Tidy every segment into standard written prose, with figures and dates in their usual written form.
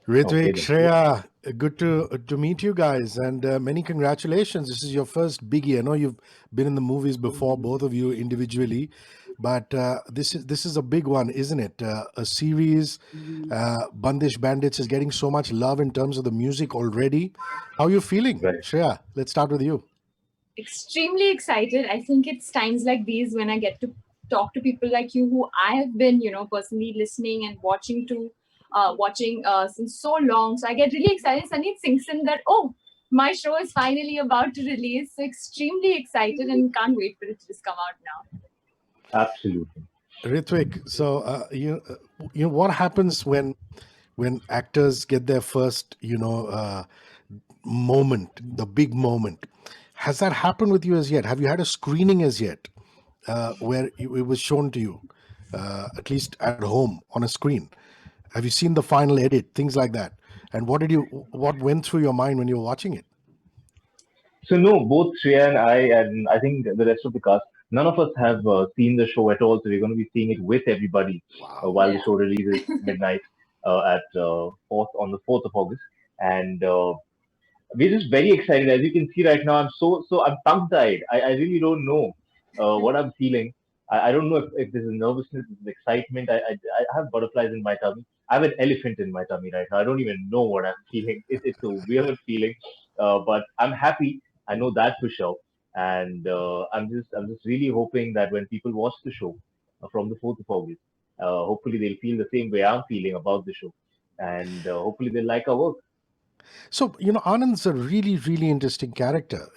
Okay, Ritwik, then. Shreya, good to meet you guys, and many congratulations. This is your first biggie. I know you've been in the movies before, both of you individually, but this is a big one, isn't it? A series, Bandish Bandits is getting so much love in terms of the music already. How are you feeling, Right. Shreya? Let's start with you. Extremely excited. I think it's times like these when I get to talk to people like you who I have been, personally listening and watching since so long. So I get really excited. Suddenly it sinks in that, oh, my show is finally about to release. So extremely excited and can't wait for it to just come out now. Absolutely. Ritwik, so what happens when actors get their first moment, the big moment? Has that happened with you as yet? Have you had a screening as yet where it was shown to you, at least at home on a screen? Have you seen the final edit, things like that? And what went through your mind when you were watching it? So no, both Shreya and I think the rest of the cast, none of us have seen the show at all. So we're going to be seeing it with everybody Wow. while the Yeah. show releases midnight at fourth on the 4th of August, and we're just very excited. As you can see right now, I'm tongue-tied. I really don't know what I'm feeling. I don't know if this is nervousness, this is excitement. I have butterflies in my tummy. I have an elephant in my tummy right now. I don't even know what I'm feeling. It's a weird feeling, but I'm happy. I know that for sure, and I'm just really hoping that when people watch the show from the 4th of August, hopefully they'll feel the same way I'm feeling about the show, and hopefully they'll like our work. So, Anand's a really, really interesting character.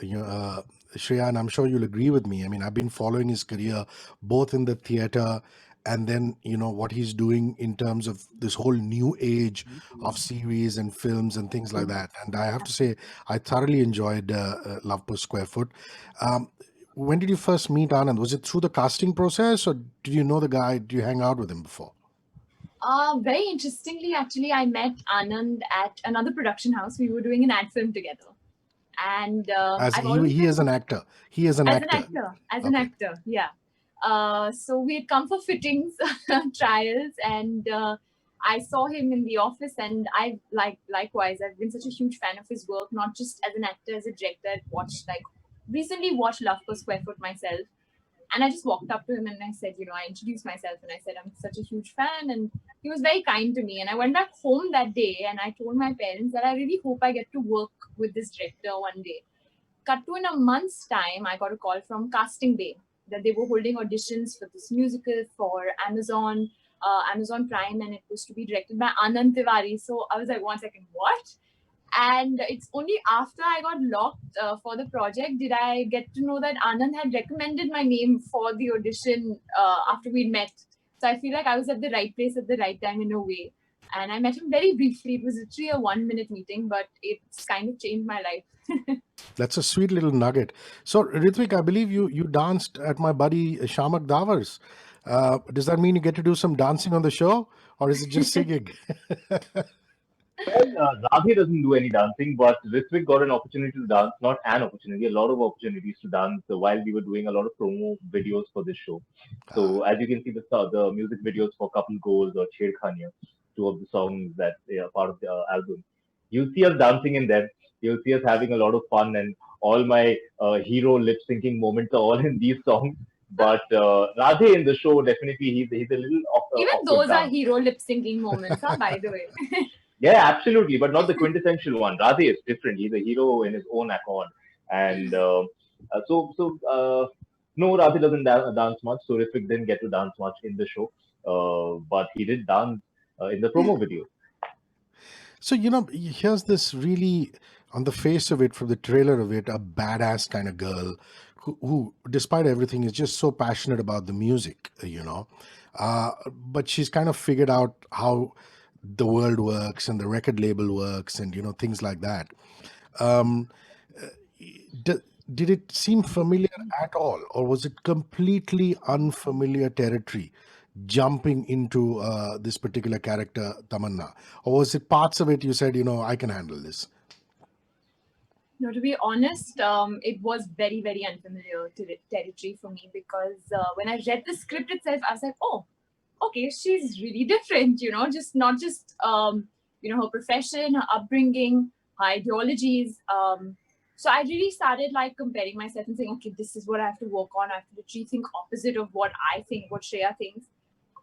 Shreya, and I'm sure you'll agree with me. I mean, I've been following his career both in the theater and then, what he's doing in terms of this whole new age of series and films and things like that. And I have to say, I thoroughly enjoyed Love Per Square Foot. Um, when did you first meet Anand? Was it through the casting process, or did you know the guy? Did you hang out with him before? Very interestingly, actually, I met Anand at another production house. We were doing an ad film together. And As I've he always he is been an actor. He is an as an actor. actor, as an Okay. actor, yeah. So we had come for fittings, trials, and I saw him in the office, and I likewise. I've been such a huge fan of his work, not just as an actor, as a director. I've watched recently watched Love Per Square Foot myself, and I just walked up to him and I said, I introduced myself and I said I'm such a huge fan, and he was very kind to me. And I went back home that day and I told my parents that I really hope I get to work with this director one day. Cut to in a month's time, I got a call from Casting Bay that they were holding auditions for this musical for Amazon Prime, and it was to be directed by Anand Tiwari. So I was like, 1 second, what? And it's only after I got locked for the project did I get to know that Anand had recommended my name for the audition after we met. So I feel like I was at the right place at the right time in a way. And I met him very briefly. It was literally a 1 minute meeting, but it's kind of changed my life. That's a sweet little nugget. So, Ritvik, I believe you danced at my buddy Shamak Davar's. Does that mean you get to do some dancing on the show, or is it just singing? Well, Radhe doesn't do any dancing, but Ritwik got an opportunity to dance, not an opportunity, a lot of opportunities to dance while we were doing a lot of promo videos for this show. So, as you can see, the music videos for Couple Goals or Sher Khania, two of the songs that are part of the album, you'll see us dancing in them. You'll see us having a lot of fun, and all my hero lip syncing moments are all in these songs. But Radhe in the show, definitely, he's a little Even awkward those are dance. hero lip syncing moments, huh, by the way. Yeah, absolutely, but not the quintessential one. Radhe is different. He's a hero in his own accord, and no, Radhe doesn't dance much. So Ritwik didn't get to dance much in the show, but he did dance in the promo video. So, here's this really, on the face of it, from the trailer of it, a badass kind of girl who despite everything, is just so passionate about the music. But she's kind of figured out how the world works and the record label works and, things like that. Um, d- did it seem familiar at all, or was it completely unfamiliar territory jumping into this particular character, Tamanna? Or was it parts of it you said, I can handle this? No, to be honest, it was very, very unfamiliar territory for me because when I read the script itself, I was like, oh, okay, she's really different, just not just her profession, her upbringing, her ideologies. So I really started like comparing myself and saying, okay, this is what I have to work on. I have to literally think opposite of what I think, what Shreya thinks.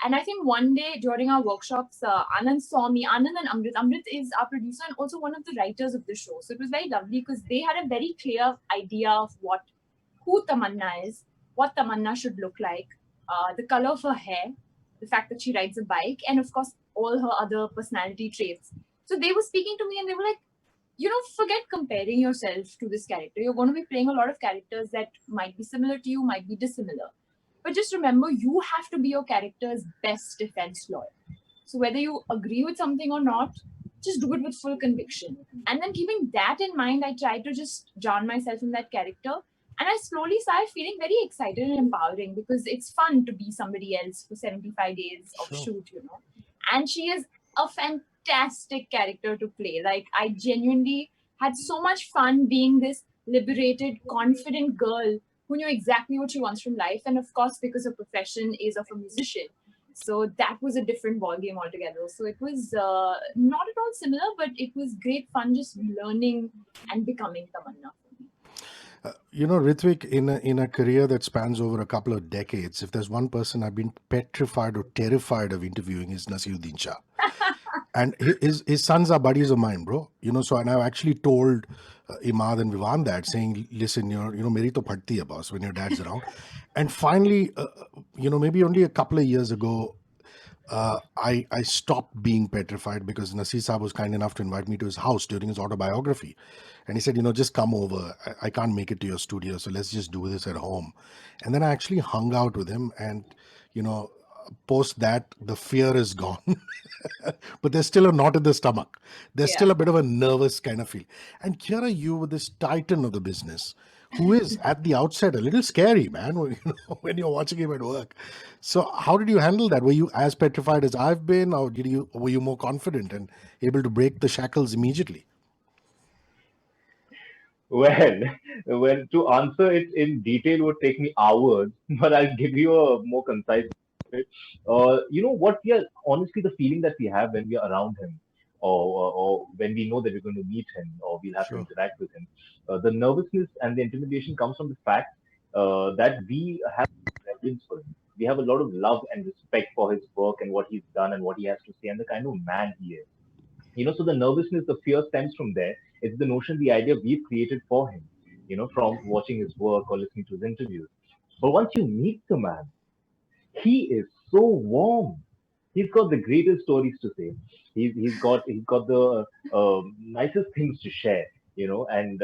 And I think one day during our workshops, Anand saw me. Anand and Amrit. Amrit is our producer and also one of the writers of the show. So it was very lovely because they had a very clear idea of who Tamanna is, what Tamanna should look like, the color of her hair, the fact that she rides a bike, and of course all her other personality traits. So they were speaking to me and they were like, forget comparing yourself to this character. You're going to be playing a lot of characters that might be similar to you, might be dissimilar. But just remember, you have to be your character's best defense lawyer. So whether you agree with something or not, just do it with full conviction. And then keeping that in mind, I tried to just drown myself in that character. And I slowly started feeling very excited and empowering because it's fun to be somebody else for 75 days of Sure. shoot. And she is a fantastic character to play. Like, I genuinely had so much fun being this liberated, confident girl who knew exactly what she wants from life. And of course, because her profession is of a musician. So that was a different ballgame altogether. So it was not at all similar, but it was great fun just learning and becoming Tamanna. Ritwik, in a career that spans over a couple of decades, if there's one person I've been petrified or terrified of interviewing, is Naseeruddin Shah. And his sons are buddies of mine, bro. So and I've actually told Imad and Vivan that, saying, listen, meri to phatti hai, boss, when your dad's around. And finally, maybe only a couple of years ago, I stopped being petrified because Nasir Saab was kind enough to invite me to his house during his autobiography. And he said, just come over. I can't make it to your studio, so let's just do this at home. And then I actually hung out with him, and, post that, the fear is gone. But there's still a knot in the stomach. There's still a bit of a nervous kind of feel. And here are you with this titan of the business, who is at the outset a little scary, man, when you're watching him at work. So how did you handle that? Were you as petrified as I've been, or were you more confident and able to break the shackles immediately? Well, well, to answer it in detail would take me hours, but I'll give you a more concise. What we are honestly the feeling that we have when we are around him, or when we know that we're going to meet him, or we'll have to Sure. interact with him. The nervousness and the intimidation comes from the fact that we have reverence for him. We have a lot of love and respect for his work and what he's done and what he has to say and the kind of man he is. So the nervousness, the fear stems from there. It's the notion, the idea we've created for him, from watching his work or listening to his interviews. But once you meet the man, he is so warm. He's got the greatest stories to say. He's got the nicest things to share, and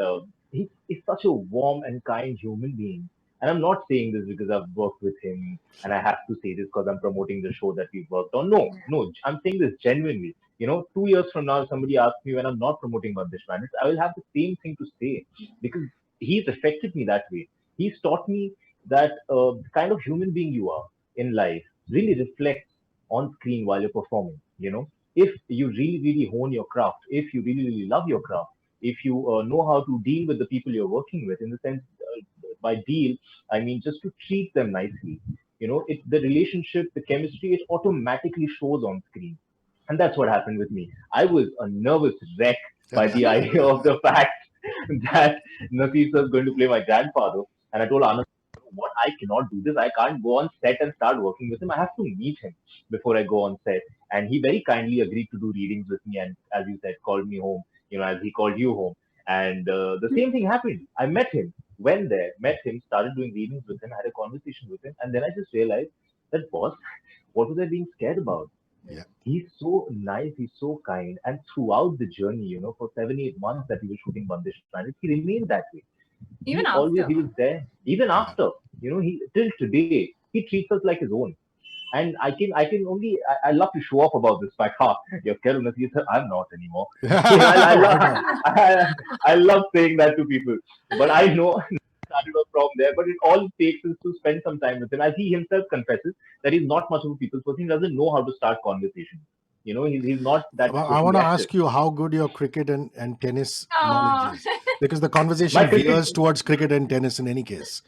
he's such a warm and kind human being. And I'm not saying this because I've worked with him and I have to say this because I'm promoting the show that we've worked on. No, no, I'm saying this genuinely. 2 years from now, if somebody asks me when I'm not promoting Bandish Bandits, I will have the same thing to say because he's affected me that way. He's taught me that the kind of human being you are in life really reflects on screen while you're performing. If you really, really hone your craft, if you really, really love your craft, if you know how to deal with the people you're working with, in the sense, by deal, I mean just to treat them nicely. The relationship, the chemistry, it automatically shows on screen. And that's what happened with me. I was a nervous wreck by the idea of the fact that Nasir sir is going to play my grandfather. And I told Anand, what, I cannot do this. I can't go on set and start working with him. I have to meet him before I go on set. And he very kindly agreed to do readings with me and, as you said, called me home, as he called you home. And the same thing happened. I met him, went there, met him, started doing readings with him, had a conversation with him. And then I just realized that, boss, what was I being scared about? Yeah. He's so nice, he's so kind. And throughout the journey, for 7, 8 months that we were shooting Bandish Planet, he remained that way. Even after. He was there, even Yeah. after, he till today, he treats us like his own. And I can only, I love to show off about this fact. Ha, you're scared of Nasir, sir. I'm not anymore. I Why love, not? I love saying that to people. But I know started off from there. But it all it takes is to spend some time with him. As he himself confesses that he's not much of a people's person. He doesn't know how to start conversation. He's not that Well, I want socially to active. ask you how good your cricket and tennis knowledge Aw. is, because the My conversation cricket veers towards cricket and tennis in any case.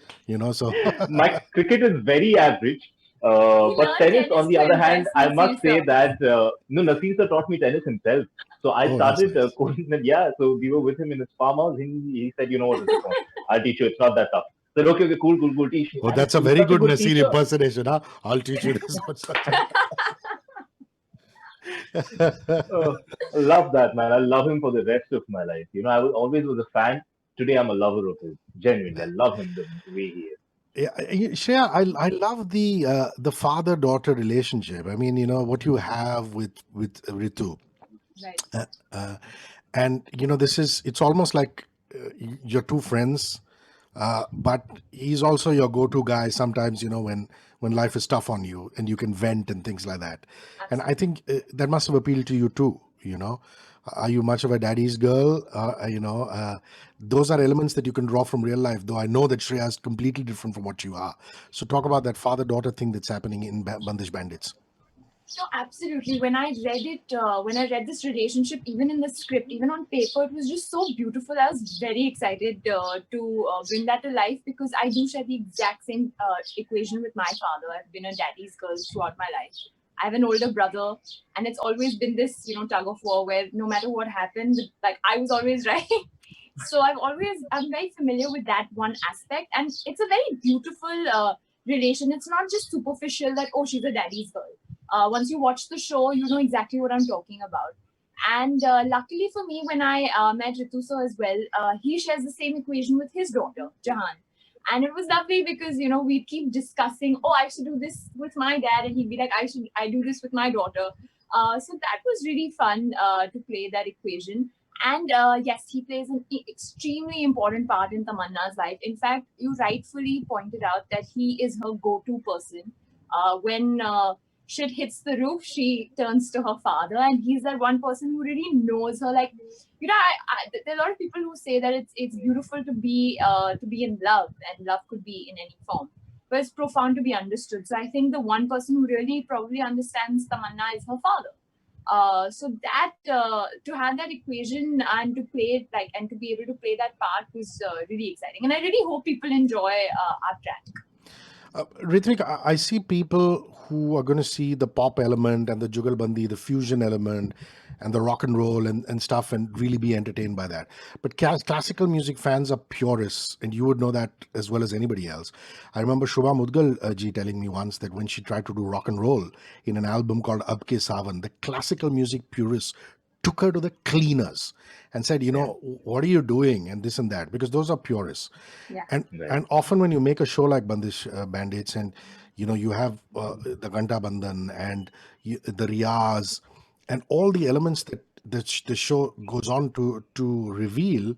So my cricket is very average. He But learned tennis, on tennis the to other hand, impress I must Nasir say sir. that no, Naseer sir taught me tennis himself. So I Oh, that's started nice. coaching them. Yeah, so we were with him in his farmhouse. He said, you know what, Ritwik, come on, I'll teach you. It's not that tough. I said, okay, okay, cool, cool, cool, teach me. Oh, And that's a he was very such a good good Nasir teacher. impersonation, huh? I'll teach you this one. Uh, I love that, man. I love him for the rest of my life. You know, always was a fan. Today I'm a lover of his. Genuinely, I love him the way he is. Yeah, Shreya, I love the father daughter relationship. I mean, what you have with Ritu, Right. uh, uh, and this is it's almost like you're two friends, but he's also your go-to guy sometimes. When life is tough on you and you can vent and things like that. And I Absolutely. think that must have appealed to you too. Are you much of a daddy's girl? Those are elements that you can draw from real life. Though I know that Shreya is completely different from what you are. So talk about that father-daughter thing that's happening in Bandish Bandits. No, absolutely. When I read it, when I read this relationship, even in the script, even on paper, it was just so beautiful. I was very excited to bring that to life because I do share the exact same equation with my father. I've been a daddy's girl throughout my life. I have an older brother, and it's always been this, tug of war where no matter what happened, like I was always right. So I'm very familiar with that one aspect, and it's a very beautiful relation. It's not just superficial that oh she's a daddy's girl. Once you watch the show, you know exactly what I'm talking about. And luckily for me, when I met Ritu sir as well, he shares the same equation with his daughter Jahan. And it was lovely because we'd keep discussing. Oh, I should do this with my dad, and he'd be like, I do this with my daughter. So that was really fun to play that equation. And yes, he plays an extremely important part in Tamanna's life. In fact, you rightfully pointed out that he is her go-to person. When shit hits the roof, she turns to her father, and he's that one person who really knows her. Like, there are a lot of people who say that it's beautiful to be in love, and love could be in any form, but it's profound to be understood. So I think the one person who really probably understands Tamanna is her father. So that to have that equation and to play it like and to be able to play that part was really exciting, and I really hope people enjoy our track. Ritwik, I see people who are going to see the pop element and the jugalbandi, the fusion element, and the rock and roll and stuff, and really be entertained by that. But classical music fans are purists, and you would know that as well as anybody else. I remember Shubha Mudgal ji telling me once that when she tried to do rock and roll in an album called Ab Ke Savan, the classical music purists took her to the cleaners and said, Yeah, what are you doing? And this and that, because those are purists. Yeah. And right. and often when you make a show like Bandish Bandits, and you have the Ganta Bandhan and the Riyaz and all the elements that the show goes on to reveal,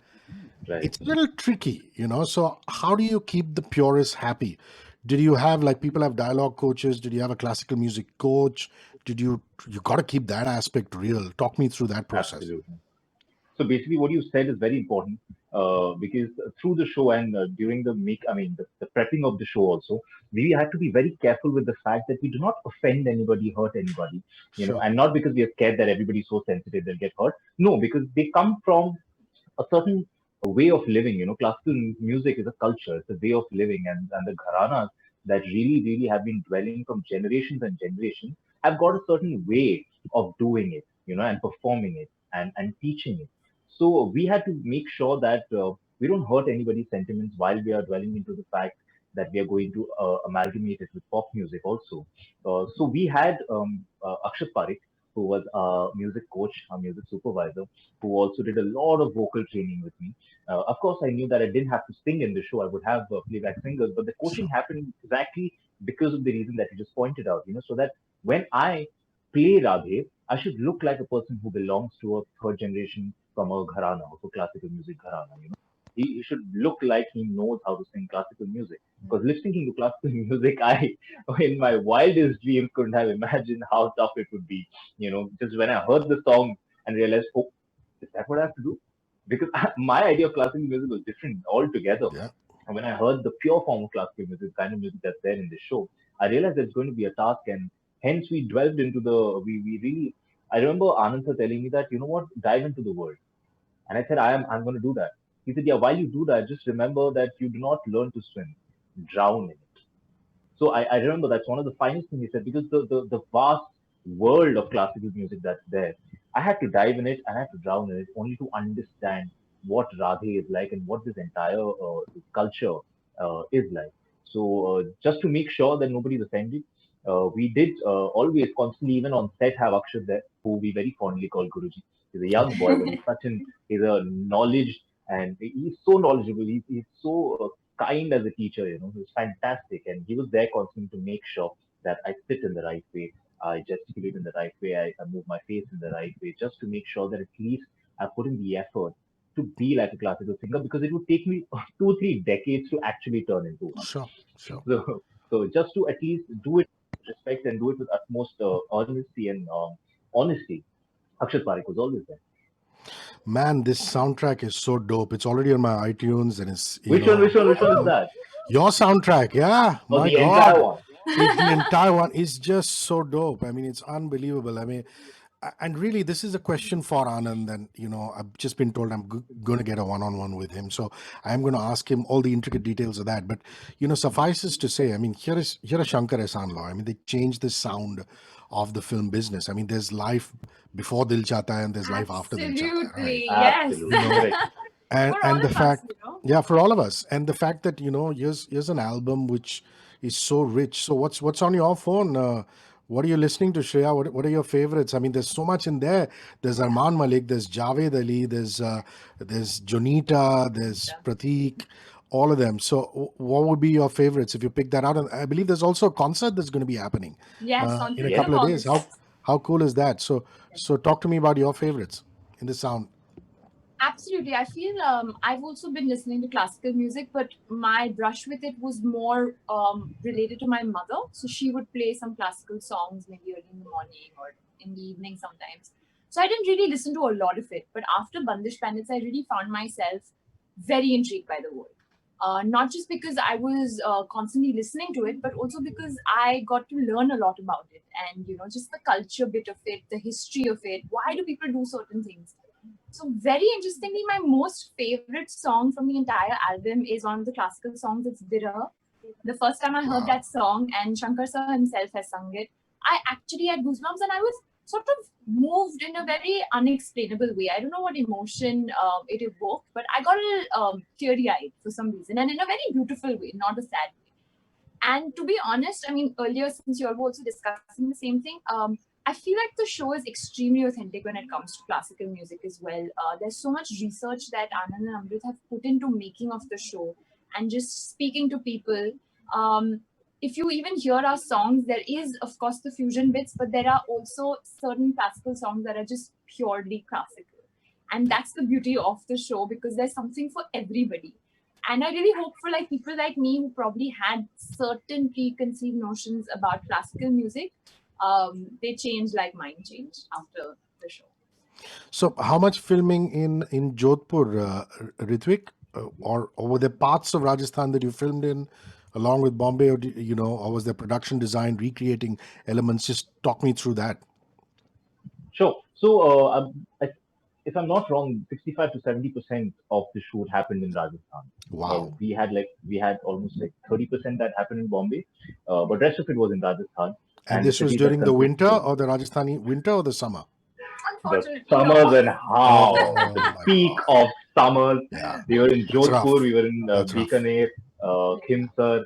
Right. it's a little tricky, so how do you keep the purists happy? Did you have, like, people have dialogue coaches? Did you have a classical music coach? You got to keep that aspect real. Talk me through that process. Absolutely. So basically, what you said is very important because through the show and during the prepping of the show also, we had to be very careful with the fact that we do not offend anybody, hurt anybody, Sure. and not because we are scared that everybody's so sensitive they'll get hurt. No, because they come from a certain way of living. Classical music is a culture, it's a way of living, and the gharanas that really, really have been dwelling from generations and generations have got a certain way of doing it, and performing it and teaching it. So we had to make sure that we don't hurt anybody's sentiments while we are dwelling into the fact that we are going to amalgamate it with pop music also. So we had Akshat Parik, who was a music coach, a music supervisor, who also did a lot of vocal training with me. Of course, I knew that I didn't have to sing in the show. I would have playback singers, but the coaching Sure. happened exactly because of the reason that you just pointed out. So that when I play Radhe, I should look like a person who belongs to a third generation from a gharana, of a classical music gharana. He should look like he knows how to sing classical music. Because lip syncing to classical music, I, in my wildest dreams, couldn't have imagined how tough it would be. Just when I heard the song and realized, oh, is that what I have to do? Because my idea of classical music was different altogether. Yeah. And when I heard the pure form of classical music, the kind of music that's there in this show, I realized there's going to be a task, and hence we delved into we really. I remember Anand sir telling me that what, dive into the world, and I said I'm going to do that. He said, yeah, while you do that, just remember that you do not learn to swim, drown in it. So I remember that's one of the finest things he said, because the vast world of classical music that's there, I had to dive in it, I had to drown in it, only to understand what Radhe is like and what this entire culture is like. So just to make sure that nobody's offended, we did always constantly, even on set, have Akshat there, who we very fondly call Guruji. He's a young boy, but he's a knowledge, and he's so knowledgeable. He's so kind as a teacher. He was fantastic, and he was there constantly to make sure that I sit in the right way, I gesticulate in the right way, I move my face in the right way, just to make sure that at least I put in the effort to be like a classical singer, because it would take me 2 3 decades to actually turn into one. Sure, sure. So just to at least do it with respect and do it with utmost honesty and honesty, Akshat Parekh was always there. Man, this soundtrack is so dope. It's already on my iTunes, and it's Which one? Which one is that? your soundtrack. Yeah, Oh, my the entire God. one. The entire one is just so dope. I mean, it's unbelievable. I mean, and really, this is a question for Anand. And, I've just been told I'm going to get a one-on-one with him. So I'm going to ask him all the intricate details of that. But, suffices to say, I mean, here is Shankar Ehsaan Law. I mean, they changed the sound of the film business. I mean, there's life before Dil Chahta Hai and there's life after Dil Chahta Hai, right? Absolutely, yes. Absolutely correct. and For all and the of us, fact, yeah, for all of us, and the fact that, here's an album which is so rich. So what's on your phone? What are you listening to, Shreya? What are your favorites? I mean, there's so much in there. There's Arman Malik, there's Javed Ali, there's Jonita, there's Pratik, all of them. So what would be your favorites if you pick that out? And I believe there's also a concert that's going to be happening Yes, on in a 5th Yes. of couple of days. August. How cool is that? So talk to me about your favorites in the sound. Absolutely. I feel I've also been listening to classical music, but my brush with it was more related to my mother. So she would play some classical songs maybe early in the morning or in the evening sometimes. So I didn't really listen to a lot of it. But after Bandish Bandits, I really found myself very intrigued by the world. Not just because I was constantly listening to it, but also because I got to learn a lot about it, and just the culture bit of it, the history of it. Why do people do certain things? So very interestingly, my most favorite song from the entire album is one of the classical songs. It's Birah. The first time I heard Wow. that song, and Shankar sir himself has sung it, I actually had goosebumps, and I was sort of moved in a very unexplainable way. I don't know what emotion it evoked, but I got a little teary-eyed for some reason, and in a very beautiful way, not a sad way. And to be honest, I mean, earlier, since you all were also discussing the same thing, I feel like the show is extremely authentic when it comes to classical music as well. There's so much research that Anand and Amrit have put into making of the show and just speaking to people. If you even hear our songs, there is, of course, the fusion bits, but there are also certain classical songs that are just purely classical. And that's the beauty of the show, because there's something for everybody. And I really hope for like people like me who probably had certain preconceived notions about classical music, they change like mine changed after the show. So, how much filming in Jodhpur, Ritwik, or were there parts of Rajasthan that you filmed in, along with Bombay, or or was there production design recreating elements? Just talk me through that. Sure. So, if I'm not wrong, 65 to 70% of the shoot happened in Rajasthan. Wow. We had almost like 30% that happened in Bombay, but rest of it was in Rajasthan. And And the this was cities that during the winter, consisted, or the Rajasthani winter, or the summer? the Unfortunately, summers no. and how the Oh my peak God. of summers. Yeah, We were in that's Jodhpur, rough. we were in That's rough. Bikaner, Yeah. Khimsar,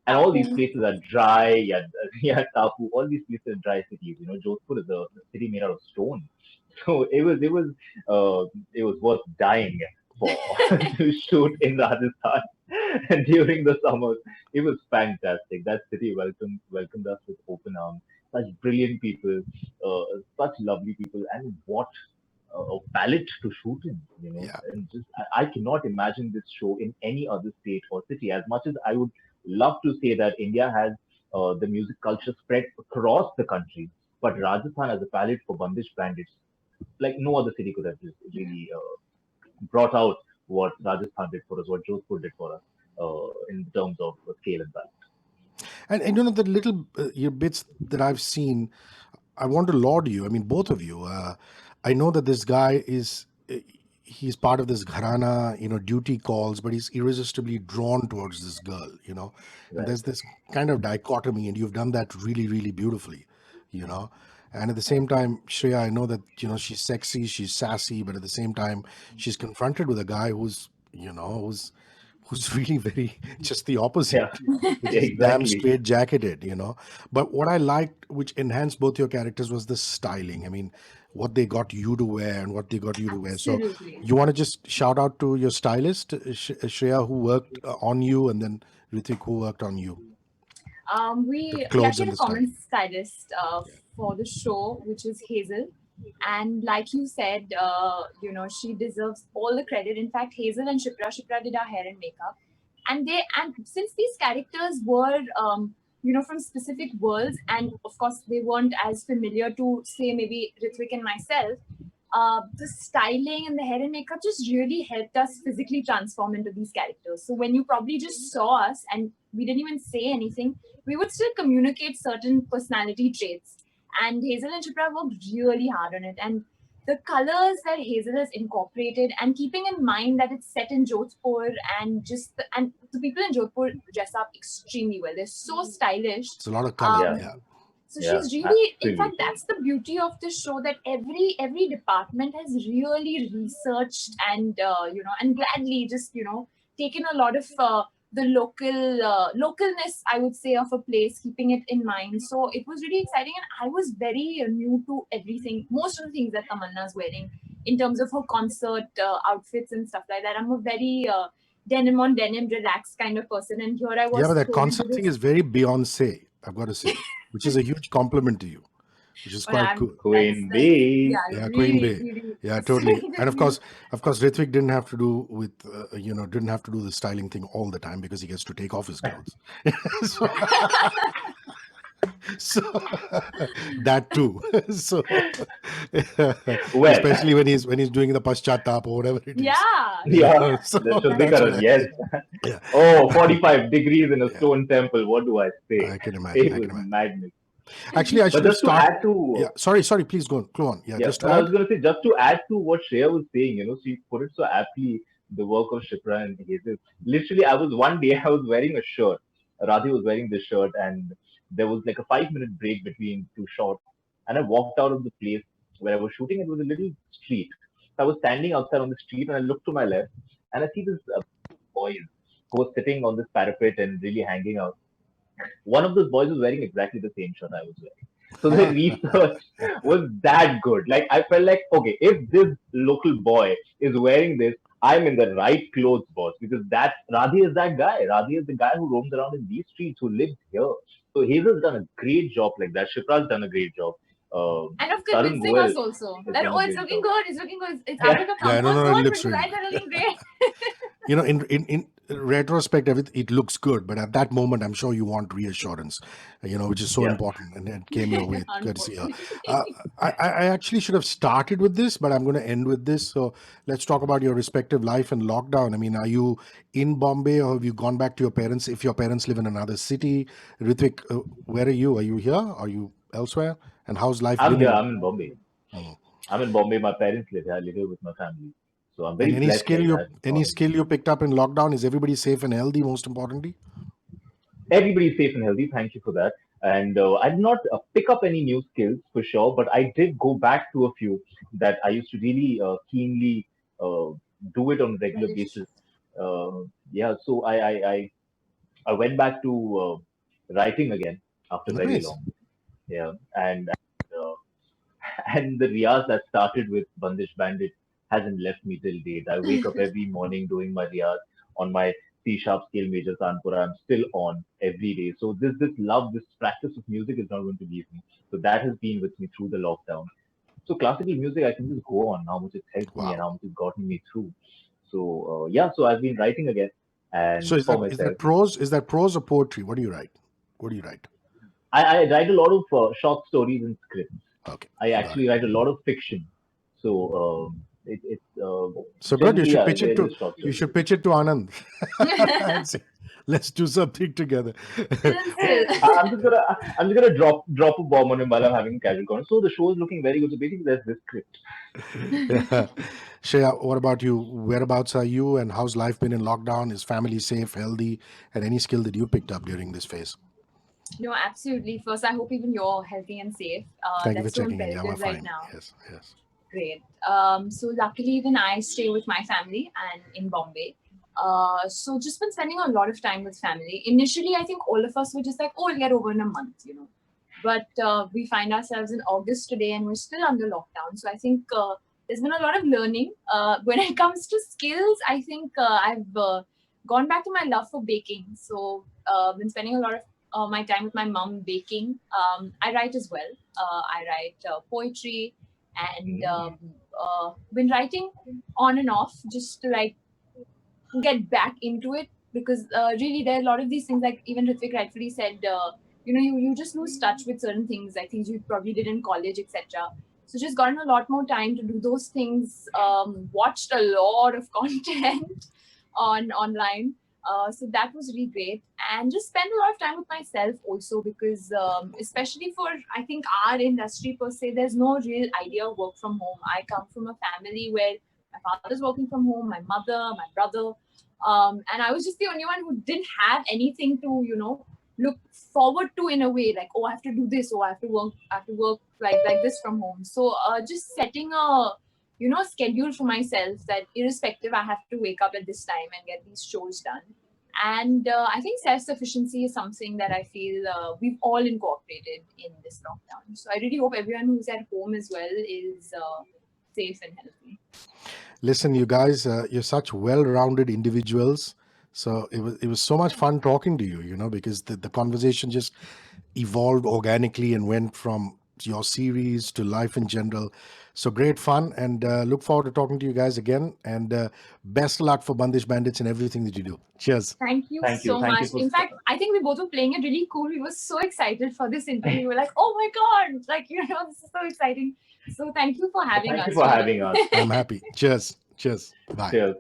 and all these Tapu. places are dry. Yeah, yeah, Tapu. All these places are dry cities. Jodhpur is a city made out of stone. So it was worth dying for to shoot in Rajasthan. And during the summers, it was fantastic. That city welcomed us with open arms. Such brilliant people, such lovely people, and what a palette to shoot in. Yeah. And just I cannot imagine this show in any other state or city. As much as I would love to say that India has the music culture spread across the country, but Rajasthan as a palette for Bandish Bandits, like no other city could have really brought out what Rajasthan did for us, what Jodhpur did for us, in terms of scale and value. And the little bits that I've seen, I want to laud you. I mean, both of you. I know that this guy is. he's part of this gharana, duty calls, but he's irresistibly drawn towards this girl. And Right. there's this kind of dichotomy, and you've done that really, really beautifully, you know. And at the same time, Shreya, I know that, she's sexy, she's sassy, but at the same time, she's confronted with a guy who's really very just the opposite, Yeah. which Yeah. is damn Exactly. straight jacketed. But what I liked, which enhanced both your characters, was the styling. I mean, what they got you to wear and what they got you to wear. So, Absolutely. you want to just shout out to your stylist, Shreya, who worked on you, and then Ritwik, who worked on you, the We clothes actually and had the a common styling. stylist Yeah. for the show, which is Hazel. And like you said, she deserves all the credit. In fact, Hazel and Shipra did our hair and makeup, and since these characters were from specific worlds, and of course they weren't as familiar to say maybe Ritwik and myself. The styling and the hair and makeup just really helped us physically transform into these characters. So when you probably just saw us and we didn't even say anything, we would still communicate certain personality traits. And Hazel and Chipra worked really hard on it. And the colors that Hazel has incorporated, and keeping in mind that it's set in Jodhpur, and the people in Jodhpur dress up extremely well. They're so stylish. It's a lot of color. Yeah. Um, Yeah. so Yeah. she's really, in fact, Absolutely. that's the beauty of this show, that every department has really researched and gladly just taken a lot of the localness, I would say, of a place, keeping it in mind. So it was really exciting, and I was very new to everything, most of the things that Tamanna's wearing in terms of her concert outfits and stuff like that. I'm a very denim on denim, relaxed kind of person, and here I Yeah, but was that thrown into concert thing this. is very Beyonce, I've got to say, which is a huge compliment to you, which is Well, quite cool. Queen Bee. yeah, Yeah, Queen really, Bey. really Yeah, totally. sweet And of you. of course, Ritwik didn't have to do with, didn't have to do the styling thing all the time because he gets to take off his clothes. so, so that too. So, Well, especially when he's doing the paschatap or whatever it is. Yeah, yeah, So the that's what Shuddhikaran, I yes. mean. Yeah, Oh, 45 degrees in a yeah. stone temple. What do I say? I can imagine. It I was can imagine. madness. Actually, I But should have just to started. add to, Yeah, sorry. Please go on. Yeah, yeah, just to and I was add. going to say, just to add to what Shreya was saying, she put it so aptly, the work of Shipra and Hazel. Literally, one day, I was wearing a shirt. Radhi was wearing this shirt, and there was like a 5 minute break between two shots. And I walked out of the place where I was shooting. It was a little street. So I was standing outside on the street, and I looked to my left, and I see this boys who was sitting on this parapet and really hanging out. One of those boys was wearing exactly the same shirt I was wearing. So the research was that good. Like I felt like, okay, if this local boy is wearing this, I'm in the right clothes, boss, because that Radhi is that guy. Radhi is the guy who roams around in these streets, who lives here. So Hazel's done a great job like that. Shipra's done a great job. Uh, and of Tarun convincing Goel us also has that, done oh, a it's great looking job. good, it's looking good, it's out Yeah, of your Yeah, no, comfort no, it zone, but looks your really eyes good. are looking great. In retrospect, it looks good, but at that moment, I'm sure you want reassurance, which is so yeah. important, and it came your way courtesy. Unfortunately. Uh, I actually should have started with this, but I'm going to end with this. So let's talk about your respective life in lockdown. I mean, are you in Bombay, or have you gone back to your parents? If your parents live in another city, Ritwik, where are you? Are you here? Are you elsewhere? And how's life I'm been here. in? I'm in Bombay. Mm. I'm in Bombay. My parents live here. I live here with my family. So I'm And very blessed. Like I haven't any gone skill you picked up in lockdown? Is everybody safe and healthy? Most importantly. everybody's safe and healthy. Thank you for that. And I did not pick up any new skills for sure, but I did go back to a few that I used to really keenly uh, do it on a regular Relish. basis. Yeah, so I went back to writing again after very Nice. long. Yeah, uh, and the riyaz that started with Bandish Bandit hasn't left me till date. I wake up every morning doing my riyaz on my C sharp scale major Tanpura. I'm still on every day. So this love, this practice of music is not going to leave me. So that has been with me through the lockdown. So classical music, I can just go on how much it's helped me and Wow. how much it's gotten me through. So yeah, so I've been writing again So and is for that is myself. that prose? Is that prose or poetry? What do you write? What do you write? I write a lot of short stories and scripts. Okay, I got it. actually write a lot of fiction. So it's So good. generally, yeah, You they're just short should stories. pitch it to Anand. And say, Let's do something together. Still, still. I'm just gonna drop a bomb on him while I'm having a casual conversation. So the show is looking very good. So basically, there's this script. Yeah. Shreya, what about you? Whereabouts are you, and how's life been in lockdown? Is family safe, healthy, and any skill that you picked up during this phase? No, absolutely. First, I hope even you're healthy and safe. Thank you for That's so checking in. Yeah, we're imperative right fine. now. Yes, yes. Great. So luckily, even I stay with my family and in Bombay. So just been spending a lot of time with family. Initially, I think all of us were just like, oh, it'll get over in a month. But we find ourselves in August today and we're still under lockdown. So I think there's been a lot of learning. When it comes to skills, I think I've gone back to my love for baking. So been spending a lot of my time with my mom baking. I write as well. I write poetry and Mm. been writing on and off just to like get back into it because really there are a lot of these things like even Ritwik rightfully said you just lose touch with certain things like things you probably did in college etc. So just gotten a lot more time to do those things, watched a lot of content on online, so that was really great and just spent a lot of time with myself also because especially for I think our industry per se there's no real idea of work from home. I come from a family where my father's working from home, my mother, my brother, and I was just the only one who didn't have anything to, look forward to in a way, like, oh, I have to do this, or I have to work like this from home. So just setting a, schedule for myself that irrespective, I have to wake up at this time and get these shows done. And I think self-sufficiency is something that I feel we've all incorporated in this lockdown. So I really hope everyone who's at home as well is safe and healthy. Listen, you guys, you're such well-rounded individuals. So it was so much fun talking to you, because the conversation just evolved organically and went from your series to life in general. So great fun, and look forward to talking to you guys again. And best of luck for Bandish Bandits and everything that you do. Cheers. Thank you Thank you. so Thank you much. for In fact, I think we both were playing it really cool. We were so excited for this interview. We were like, oh my God, like, this is so exciting. So thank you for having thank you us, for really. having us. I'm happy. Cheers. Cheers. Bye. Cheers.